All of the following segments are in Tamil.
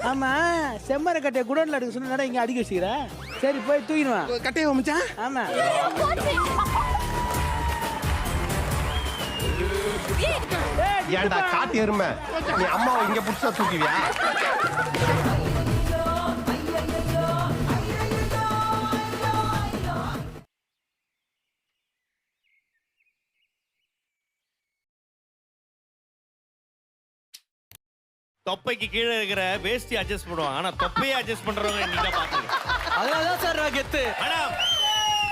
ஆமா செம்மர கட்டைய குடோன்ல எடுக்க சொன்னா இங்க அடிக்க வச்சுக்கிற. சரி போய் தூக்கிடுவா. கட்டைய மச்சான். ஆமா. ஏன்டா காட்டு எருமை, நீ அம்மாவை இங்க புடிச்சா தூக்குவியா? தொப்பைக்கு கீழே இருக்கிற வேஸ்டி அட்ஜஸ்ட் பண்ணுவாங்க, ஆனா தொப்பையை அட்ஜஸ்ட் பண்றவங்க நீங்க பாத்துங்க. அதனாலதான் சார் நான் கெத்து. மேடம்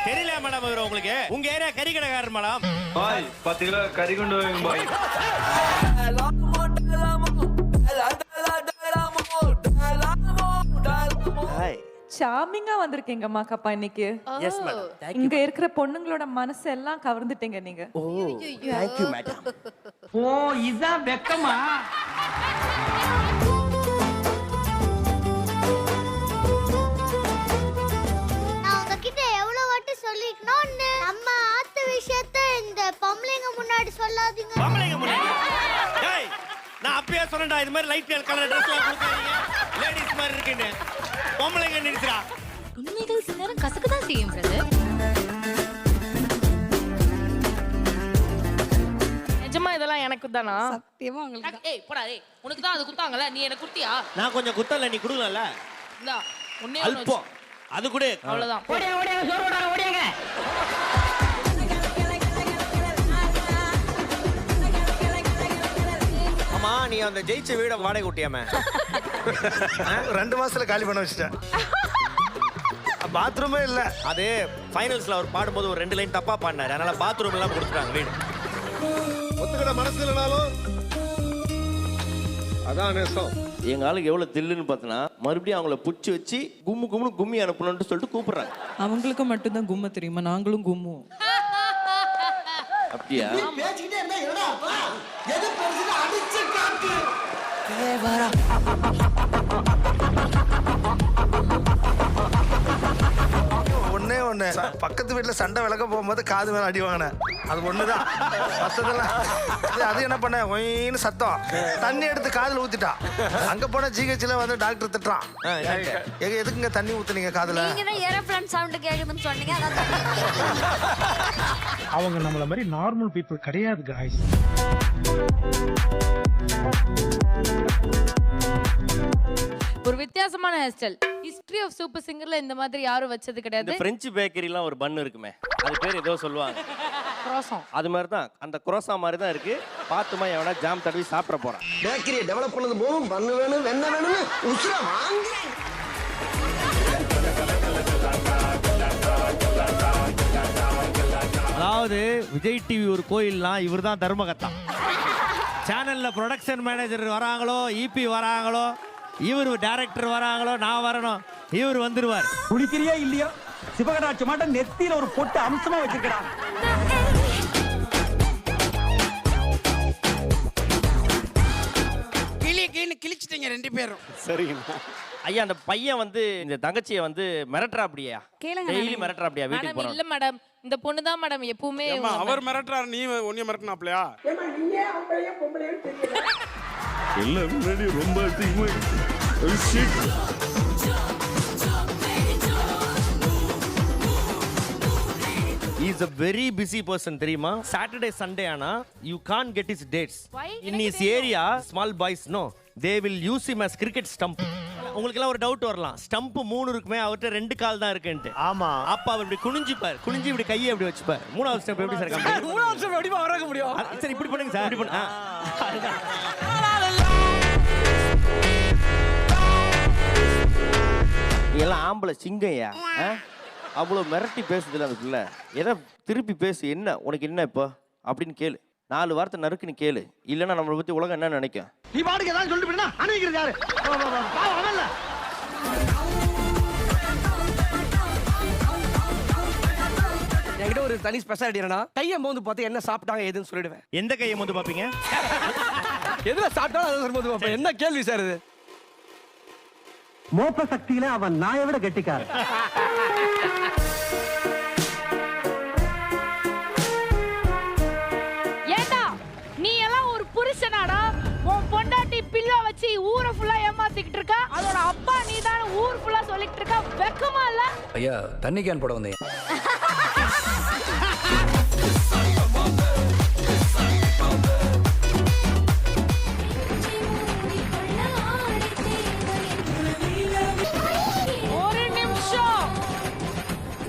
தெரியல மேடம், இவரு உங்களுக்கு உங்க ஏரியா கறி கடைக்காரர் மேடம். பாய் 10 கிலோ கறி கொண்டு வாங்க பாய். சாமிங்கா வந்திருக்கீங்க மாக்கப்பா இன்னைக்கு. Yes madam. இங்க இருக்கிற பொண்ணுங்களோட மனசு எல்லாம் கவர்ந்துட்டீங்க நீங்க. Oh thank you madam. Oh இதான் வெக்கமா? நான் உங்ககிட்ட எவ்வளவு வாட்டி சொல்லிக்கணும், நம்ம ஆத்த விஷயத்தை இந்த பொம்பளைங்க முன்னாடி சொல்லாதீங்க. பொம்பளைங்க முன்னாடி டேய், நான் அப்பயே சொன்னேன்டா இது மாதிரி லைட் கலர் Dressலாம் கொடுக்காதீங்க, லேடிஸ் மாதிரி இருக்குன்னு. பொம்பளைங்க நிறுத்துறா. உண்மைகள் சில நேரம் கசக்க தான் செய்யும் பிரதர். நிஜமா இதெல்லாம் எனக்கு தானா? சத்தியமா உங்களுக்கு ஏய் போடா டேய், உனக்கு தான் அது குத்தாங்கல, நீ எனக்கு குத்தியா? நான் கொஞ்சம் குத்தல, நீ குடுங்கல. இந்தா ஒண்ணே அல்பம் அது கூட அவ்வளவுதான். ஓடியாங்க ஓடியாங்க சோறு ஓடாங்க ஓடியாங்க. ஆமா, நீ அந்த ஜெயிச்ச வீட வாடகை விட்டியாமே? 2 மாசத்துல காலி பண்ண வச்சிட்டேன். பாத்ரூமே இல்ல. அது ஃபைனல்ஸ்ல அவர் பாடும்போது ஒரு 2 லைன் தப்பா பாடினாரு, அதனால பாத்ரூம் எல்லாம் கொடுத்துட்டாங்க வீடு. ஒத்துக்கிட மனசு இல்லனாலும் அதான் நேசம். எங்க ஆளுக்கு எவ்வளவு தில்லுன்னு பார்த்தனா, மறுபடியும் அவங்கள புடிச்சு வச்சு கும்மு கும்மி அனுப்பணும்னு சொல்லிட்டு கூப்பிடுறாங்க. அவங்களுக்கு மட்டும்தான் கும்ம தெரியுமா? நாங்களும் கும்முவோம். அப்படியா? பேசிக்கிட்டே இருந்தா என்னடா எது பெருசுன்னு அடிச்சு காட்டு. ஒண்ணே ஒண்ணு, பக்கத்து வீட்டுல சண்டை விளக்க போகும்போது காது மேல அடி வாங்கினேன். அது ஒண்ணுதான். மத்ததெல்லாம் அது என்ன பண்ண ஒயின்னு சத்தம், தண்ணி எடுத்து காதுல ஊத்திட்டா. அங்க போன ஜிஹெச்ல வந்து டாக்டர் திட்டுறான், எதுக்குங்க தண்ணி ஊத்துனீங்க காதுல? நீங்க தான் ஏரோப்ளேன் சவுண்ட் கேக்குதுன்னு சொன்னீங்க, அதான். அவங்க நம்மள மாதிரி நார்மல் பீப்புள் கிடையாது காய்ஸ். ஒரு வித்தியாசமான hair style. History of super சிங்கர்ல இந்த மாதிரி யாரும் வச்சது கிடையாது. இந்த பிரெஞ்சு பேக்கரிலாம் ஒரு பன் இருக்குமே, அது பேர் ஏதோ சொல்லுவாங்க, croissant. அது மாதிரி தான், அந்த குரோசா மாதிரி தான் இருக்கு. பாத்துமா எவனா ஜாம் தடவி சாப்பிட போறான். பேக்கரியை டெவலப் பண்ணது போதும், பண்ணு வேணும் வெண்ணெய் வேணும்னு உசுரா வாங்கி. அதாவது விஜய் டிவி ஒரு கோயில்னா இவர் தான் தர்மகர்த்தா. சேனல்ல ப்ரொடக்ஷன் மேனேஜர் வராங்களோ, இபி வராங்களோ, இவர் டைரக்டர் வராங்களோ, நான் வரணும், இவர் வந்துருவார். குடிக்கிறியா இல்லையா? சிவகடாட்சி மாட்ட நெத்தியில ஒரு பொட்டு அம்சமா வச்சிருக்கா. கிழிச்சிட்டீங்க 2 பேரும். சரிங்க ஐயா. அந்த பையன் வந்து இந்த தங்கச்சியை வந்து மிரட்டுறா அப்படியா? டெய்லி மிரட்டுறா அப்படியா வீட்டுக்கு மேடம் போறோம்? இல்ல மேடம், இந்த பொண்ணு தான் மேடம் எப்பவுமே. அவர் மிரட்டுறாரு, நீ ஒன்னே மிரட்டனாப்லையா? இல்ல முன்னாடி ரொம்ப He is a very busy person, தெரியுமா? Saturday Sunday ஆனா you can't get his dates. In his area, small boys no, they will use him as cricket stump. உங்களுக்கு எல்லாம் ஒரு டவுட் வரலாம், ஸ்டம்ப் 3 இருக்குமே, அவர்ட்ட 2 கால் தான் இருக்குன்ட்டு. ஆமா. அப்ப அவர் இப்படி குனிஞ்சிப்பார், குனிஞ்சி இப்படி கையை அப்படி வச்சுப்பார். 3வது ஸ்டெப் எப்படி சார் காமிப்பீங்க? 3வது ஸ்டெப் எப்படி வரக்க முடியும்? சரி இப்படி பண்ணுங்க சார், இப்படி பண்ணு. நீ எல்லாம் ஆம்பளை சிங்கய்யா, அவ்வளோ மிரட்டி பேசுதுல அந்த பிள்ளை. எதை திருப்பி பேசு, என்ன உனக்கு என்ன இப்போ அப்படின்னு கேளு. 4 வார்த்தை நறுக்குன்னு கேளு, இல்லைன்னா நம்மளை பத்தி உலகம் என்ன நினைக்கும்? நீ பாட்டுக்கு ஏதாவது சொல்லிட்டு போயினா அனுப்பிக்கிறது யாரு? அவன்ல என்கிட்ட ஒரு தனி ஸ்பெஷாலிட்டி என்னன்னா, கையை மோந்து பார்த்து என்ன சாப்பிட்டாங்க எதுன்னு சொல்லிடுவேன். எந்த கையை மோந்து பார்ப்பீங்க? எதுல சாப்பிட்டாலும் அதை மோந்து பார்ப்பேன். என்ன கேள்வி சார் இது? மோப்ப சக்தியில அவன் நாயை விட கெட்டிக்காரன். ஏண்டா நீ எல்லாம் ஒரு புருஷனாடா? உன் பொண்டாட்டி பில்லா வச்சு ஊரை ஃபுல்லா ஏமாத்திக்கிட்டு இருக்கா. அதோட வெக்கமா இல்ல? ஐயா தண்ணி கேன் போட வந்தேன்.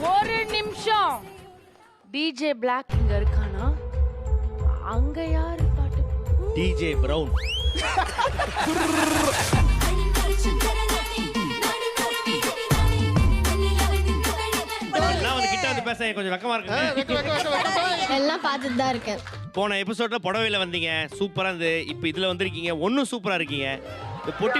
ஒரு நிமிஷம். டிஜே பிளாக் இங்க இருக்கானா? அங்க யாரு பாட்டு? DJ brown. பேச கொஞ்சம் வெக்கமா இருக்கு. எல்லாம் பார்த்துட்டு தான் இருக்கேன். போன எபிசோட்ல புடவையில வந்தீங்க, சூப்பரா இருந்து. இப்போ இதுல வந்திருக்கீங்க, ஒன்னும் சூப்பரா இருக்கீங்க. இந்த பொட்டி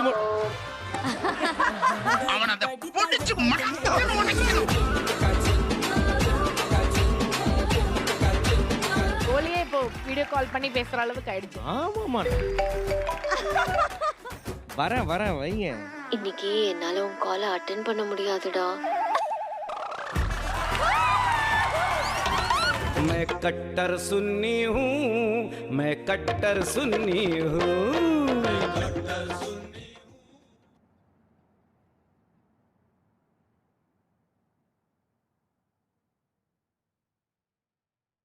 ஓலியே இப்போ வீடியோ கால் பண்ணி பேசுற அளவுக்கு ஆயிடுச்சு. ஆமாமா. வரேன் வைங்க. இன்னைக்கு என்னால உன் காலை அட்டென்ட் பண்ண முடியாதுடா. मैं कट्टर सुन्नी हूँ, मैं कट्टर सुन्नी हूँ.